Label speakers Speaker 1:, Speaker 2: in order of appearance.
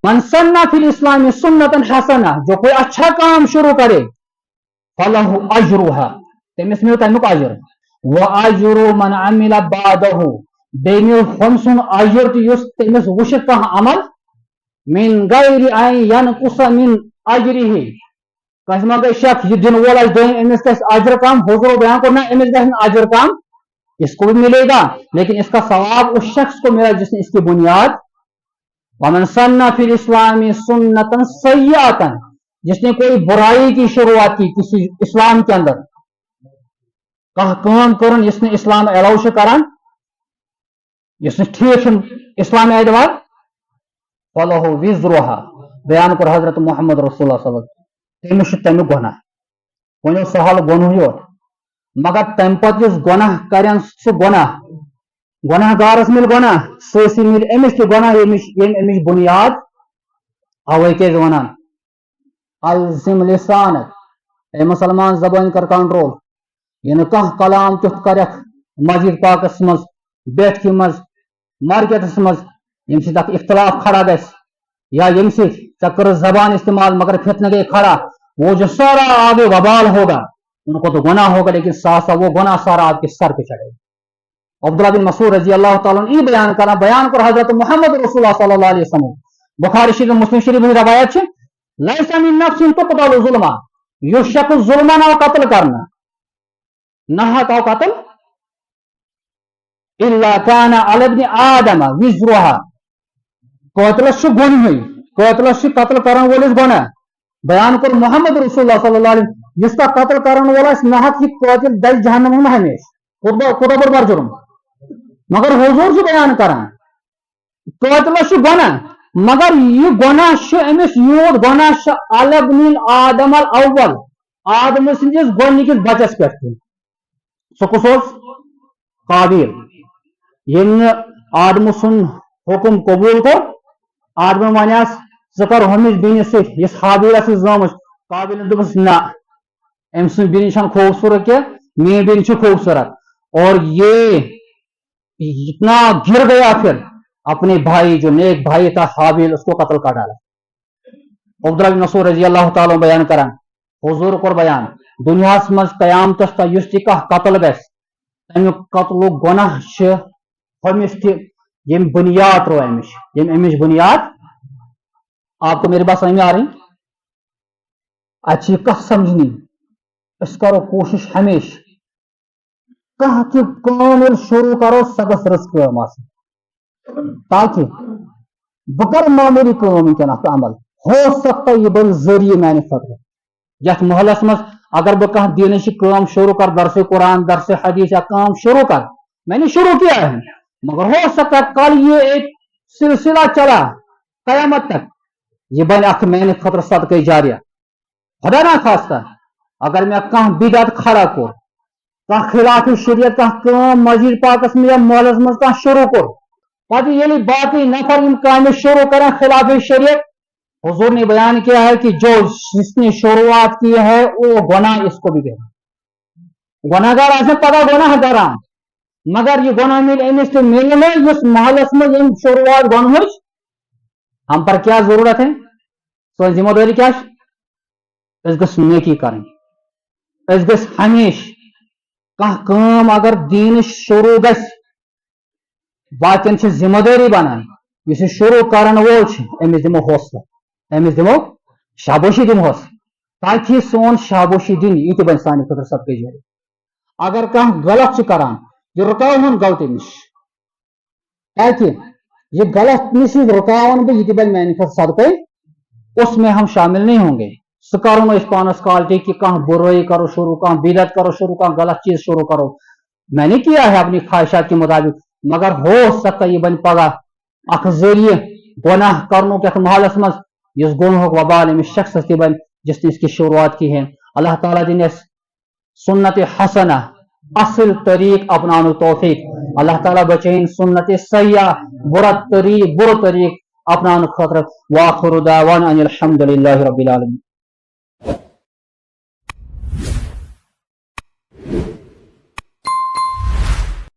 Speaker 1: मन सन्ना फिल इस्लामी सुन्नतन हसना, जो कोई अच्छा काम शुरू करे, फलहु अजरुहा, तमिस मिल तमुक अजर, व अजरु मन अमिला बादहु, बेमिल हमसुन अजर तमिस वुश कह अमल, मिन गैरि अन यनकुस मिन अजरिही, कसमा गई शक ये दिन वोल अमिस अजर काम, हुजूर बयान करना अमिस अजर काम, इसको भी मिलेगा, लेकिन इसका सवाब उस शख्स को मिला जिसने इसकी बुनियाद, वमन सन्ना फिल इस्लामी सुन्नतन सय्यतन, जिसने कोई बुराई की शुरुआत की किसी इस्लाम के अंदर, कह काम करन इसने इस्लाम अलाउ से करन, इसने ठीक इस्लाम एतबार, फलहु विज़्रुहा, बयान कर हजरत मोहम्मद रसूलुल्लाह सल्लल्लाहु अलैहि वसल्लम, तमिस तमिक गुनाह, वनो सहल गुनाह यो, मगर तम पत गुनाह करन सह गुनाह, गुनाहगारस मिल गुनाह, ससी मिल अमिस के गुनाह अमिश बुनियाद, अवे के वनान अलजिम लिसानक, ए मुसलमान जबान कर कंट्रोल, ये कह कलाम तुथ करख मस्जिद पाकस मज, बैठकी मज, मार्केटस मज, यम से इख्तलाफ खड़ा गस, या यम से कर जबान इस्तेमाल मगर फितन गए खड़ा, वो जो सारा आगे वबाल होगा, उनको तो गुनाह होगा, लेकिन साथ साथ वो गुनाह सारा आपके सर पे चढ़ेगा। अब्दुल्लाह बिन मसूद रजी अल्लाह ताला अन्हु बयान कर हजरत मोहम्मद रसूलुल्लाह सल्लल्लाहु अलैहि वसल्लम, बुखारी शरीफ मुस्लिम शरीफ में रवायत है, लैसा मिन नफ्सिन तुक़तलु ज़ुल्मा, युशक ज़ुल्मन औ कत्ल करना, नहक औ कत्ल, इल्ला काना अला इब्न आदम विज़्रुहा, कत्लस गुनाह, कत्लस कत्ल करन वोलिस गुनाह, बयान कर मोहम्मद रसूलुल्लाह सल्लल्लाहु अलैहि वसल्लम, जिसका कत्ल करन वाला नहक ही कातिल दल जहन्नम में हमेश खुदा बरबार जुर्म, मगर हुजूर से बयान करान कत्लस गुनाह, मगर यह गुनाह अमिस यूत गुनाह अलबनिल आदम अल अव्वल, आदम सिंदिस गोडनिकिस बचस पे, सह कुस काबिल, यम आदम सुन हुकुम कबूल को, आदम वनस ज कर हमिस बिनिस इस हाबिल जमुत, काबिल दोपस ना अम बिन खूबसूरत क्या, मेरी बिन खूबसूरत, और ये इतना गिर गया फिर अपने भाई जो नेक भाई था हाबिल, उसको कत्ल कर डाला। अब्दुल्लाह बिन मसूद रजी अल्लाह ताला बयान करान, हुजूर को बयान दुनिया मज कयामतस तक युस तह कत्ल गस, तमिक कत्ल गुनाह हमिस यम बुनियाद रो अमिश, यम अमिश बुनियाद, आपको मेरी बात समझ में आ रही? अच्छी कह समझनी, इस करो कोशिश हमेश कह कि काम शुरू करो सगस रस काम, ताकि बगर मामूली काम के अमल हो सकता है, यह बन जरिए मैंने खतर यथ मोहल्लस मज अगर बह कह दीन काम शुरू कर, दरस कुरान दरस हदीस या काम शुरू कर, मैंने शुरू किया है, मगर हो सकता है कल ये एक सिलसिला चला कयामत तक, ये बन अख मैंने खतर सदक़े जारिया, खुदा ना खास्ता अगर मैं कह बिदअत खड़ा को, कह खिलाफ शरीयत कह काम मस्जिद पाकस में या मोहल्लस मज कह शुरू कर, पति ये बाकी नफर इन काम शुरू करें खिलाफ शरीयत, हुजूर ने बयान किया है कि जो जिसने शुरुआत की है वो गुनाह इसको भी देना, गुनाहगार ऐसे पता गुनाह करा, मगर ये गुनाह मिलने इस मोहल्लस में इन शुरुआत गुनाह, हम पर क्या जरूरत है, तो जिम्मेदारी क्या नेकी करें, हमेश कह काम अगर दीन शुरू गस बाकिन जिम्मेदारी बनान, इस शुरू करन वोल अमिस दिमो हौसला, अमिस दिमो शाबाशी दिमोस, ताकि सोन शाबाशी दिन यह बन सान खतर सदक़े जारी। अगर कह गलत करान यह रुकावन गलती नश, ताकि यह गलत नश रुकावन बह यह बन मैंने खतर सदक़े, उसमें हम शामिल नहीं होंगे। सह करो इस पानस क्वालिटी कि कह बुराई करो शुरू, कह बिदअत करो शुरू, कह गलत चीज शुरू करो, मैंने किया है अपनी ख्वाहिशात के मुताबिक, मगर हो सकता यह बन पगह अख जरिए गुनाह करनो के मोहल्लस मज, इस गुनाह वबाल अमिस शख्स बन जिसने इसकी शुरुआत की है। अल्लाह ताला दिन सुन्नत हसना असल तरीक अपनाने तौफीक, अल्लाह ताला बचैन सुन्नत सय्या बुरा तरीक अपनाने खतर। वाखिर दावाना अनिल हम्दुलिल्लाहि रब्बिल आलमीन।